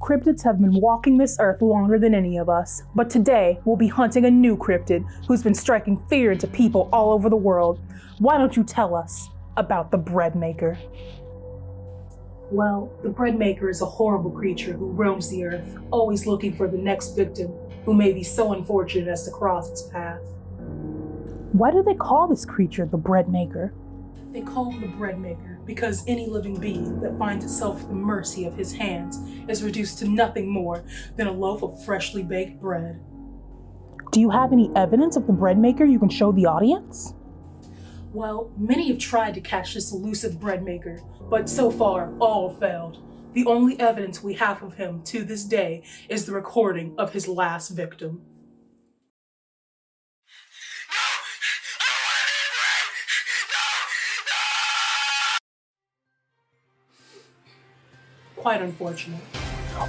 Cryptids have been walking this earth longer than any of us, but today we'll be hunting a new cryptid who's been striking fear into people all over the world. Why don't you tell us about the bread maker? Well, the bread maker is a horrible creature who roams the earth, always looking for the next victim who may be so unfortunate as to cross its path. Why do they call this creature the bread maker? They call him the bread maker because any living being that finds itself at the mercy of his hands is reduced to nothing more than a loaf of freshly baked bread. Do you have any evidence of the bread maker you can show the audience? Well, many have tried to catch this elusive bread maker, but so far, all failed. The only evidence we have of him to this day is the recording of his last victim. Quite unfortunate.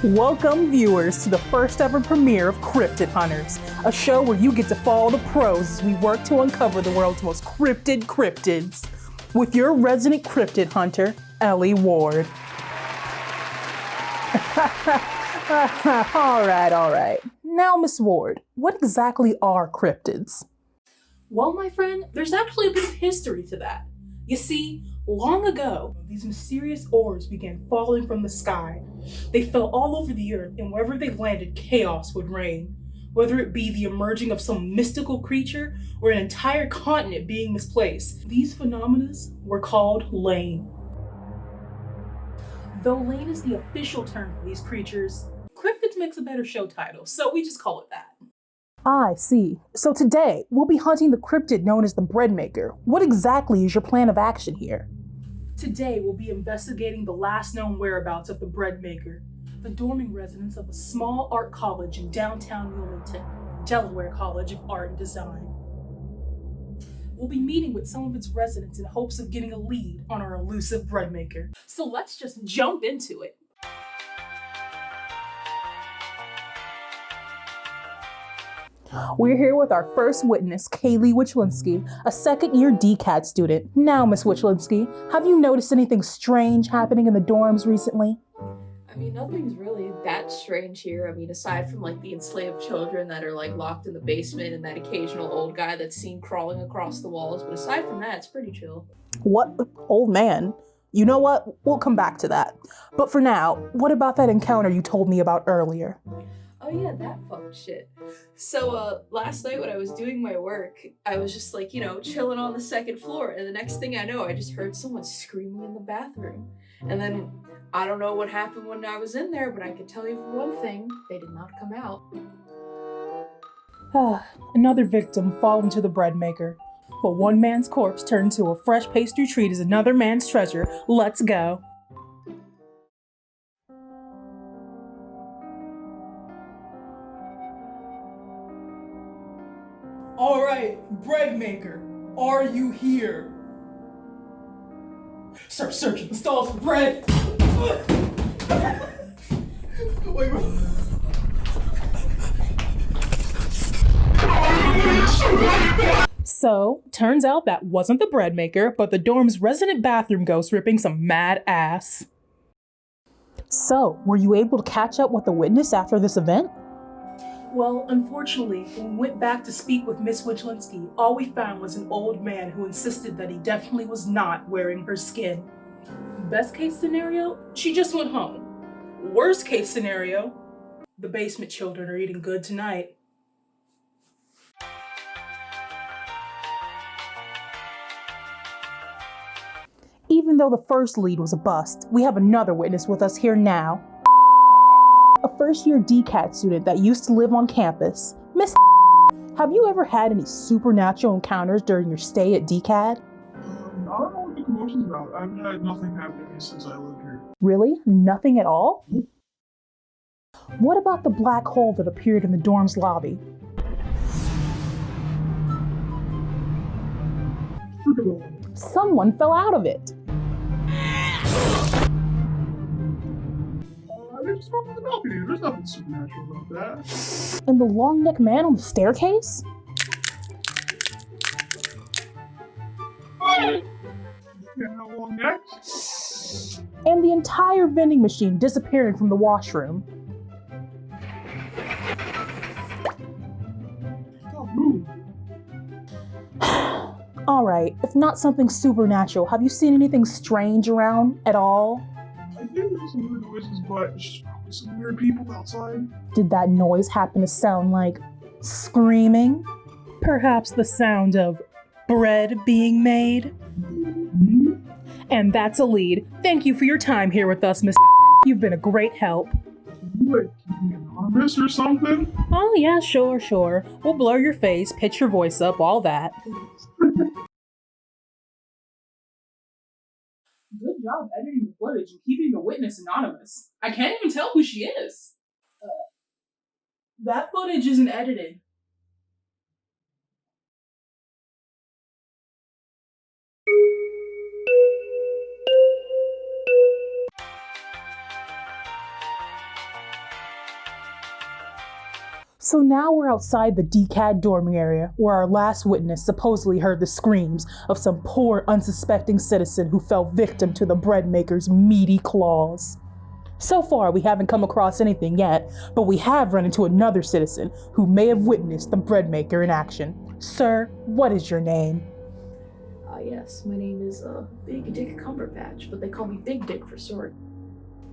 Welcome, viewers, to the first ever premiere of Cryptid Hunters, a show where you get to follow the pros as we work to uncover the world's most cryptid cryptids, with your resident cryptid hunter, Ellie Ward. All right. Now, Miss Ward, what exactly are cryptids? Well, my friend, there's actually a bit of history to that. You see, long ago, these mysterious orbs began falling from the sky. They fell all over the earth, and wherever they landed, chaos would reign. Whether it be the emerging of some mystical creature or an entire continent being misplaced, these phenomena were called lane. Though lane is the official term for these creatures, cryptids makes a better show title, so we just call it that. I see. So today, we'll be hunting the cryptid known as the bread maker. What exactly is your plan of action here? Today, we'll be investigating the last known whereabouts of the bread maker, the dorming residence of a small art college in downtown Wilmington, Delaware College of Art and Design. We'll be meeting with some of its residents in hopes of getting a lead on our elusive bread maker. So let's just jump into it. We're here with our first witness, Kaylee Wichlinski, a second-year DCAT student. Now, Miss Wichlinski, have you noticed anything strange happening in the dorms recently? I mean, nothing's really that strange here. I mean, aside from like the enslaved children that are like locked in the basement and that occasional old guy that's seen crawling across the walls. But aside from that, it's pretty chill. What? Old man? You know what? We'll come back to that. But for now, what about that encounter you told me about earlier? Oh yeah, that fucking shit. So last night when I was doing my work, I was just like, chilling on the second floor, and the next thing I know, I just heard someone screaming in the bathroom. And then I don't know what happened when I was in there, but I can tell you for one thing, they did not come out. Another victim fallen to the bread maker. But one man's corpse turned into a fresh pastry treat is another man's treasure. Let's go. All right, bread maker, are you here? Start searching the stalls for bread. Wait. So, turns out that wasn't the bread maker, but the dorm's resident bathroom ghost ripping some mad ass. So, were you able to catch up with the witness after this event? Well, unfortunately, when we went back to speak with Miss Wichlinski, all we found was an old man who insisted that he definitely was not wearing her skin. Best case scenario, she just went home. Worst case scenario, the basement children are eating good tonight. Even though the first lead was a bust, we have another witness with us here now. A first-year DCAT student that used to live on campus. Miss, have you ever had any supernatural encounters during your stay at DCAT? I don't know what the commotion's about. I've had nothing happen to me since I lived here. Really? Nothing at all? What about the black hole that appeared in the dorm's lobby? Someone fell out of it. Just from the balcony. There's nothing supernatural about that. And the long neck man on the staircase? Long neck? And the entire vending machine disappearing from the washroom. Alright, if not something supernatural, have you seen anything strange around at all? I think there's some weird noises, but it's just probably some weird people outside. Did that noise happen to sound like screaming? Perhaps the sound of bread being made? And that's a lead. Thank you for your time here with us, Miss. You've been a great help. What, keeping anonymous or something? Oh yeah, sure. We'll blur your face, pitch your voice up, all that. Good job editing the footage and keeping the witness anonymous. I can't even tell who she is. That footage isn't edited. So now we're outside the DCAD dorming area, where our last witness supposedly heard the screams of some poor, unsuspecting citizen who fell victim to the bread maker's meaty claws. So far, we haven't come across anything yet, but we have run into another citizen who may have witnessed the bread maker in action. Sir, what is your name? Yes, my name is Big Dick Cumberpatch, but they call me Big Dick for short.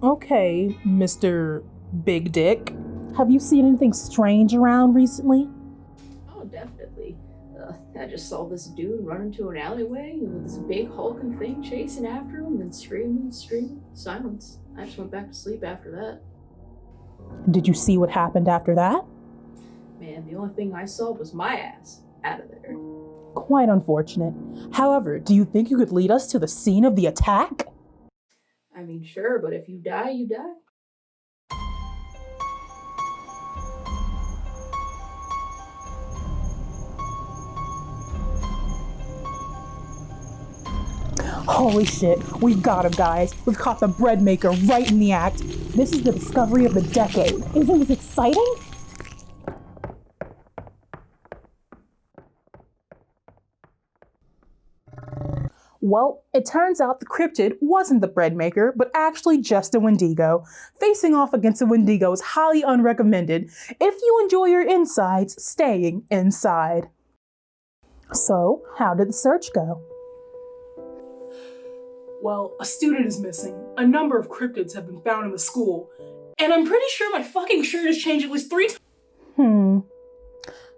Okay, Mr. Big Dick. Have you seen anything strange around recently? Oh, definitely. I just saw this dude run into an alleyway with this big hulking thing chasing after him and screaming. Silence. I just went back to sleep after that. Did you see what happened after that? Man, the only thing I saw was my ass out of there. Quite unfortunate. However, do you think you could lead us to the scene of the attack? I mean, sure, but if you die, you die. Holy shit, we've got him, guys. We've caught the bread maker right in the act. This is the discovery of the decade. Isn't this exciting? Well, it turns out the cryptid wasn't the bread maker, but actually just a Wendigo. Facing off against a Wendigo is highly unrecommended if you enjoy your insides staying inside. So, how did the search go? Well, a student is missing. A number of cryptids have been found in the school. And I'm pretty sure my fucking shirt has changed at least 3 times.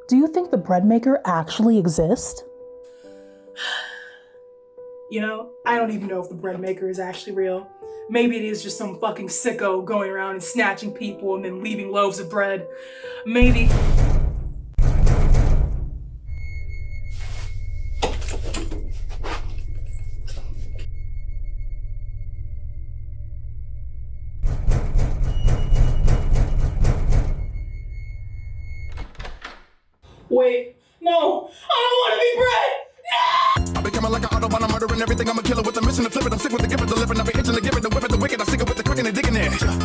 Do you think the bread maker actually exists? You know, I don't even know if the bread maker is actually real. Maybe it is just some fucking sicko going around and snatching people and then leaving loaves of bread. Maybe... Wait, no, I don't want to be bread! I become like an Autobahn, I'm murdering everything. I'm a killer with the mission to flip it. I'm sick with the gift of the living. I've been itching to give it, the whip it, the wicked. I stick it with the quick and the digging in.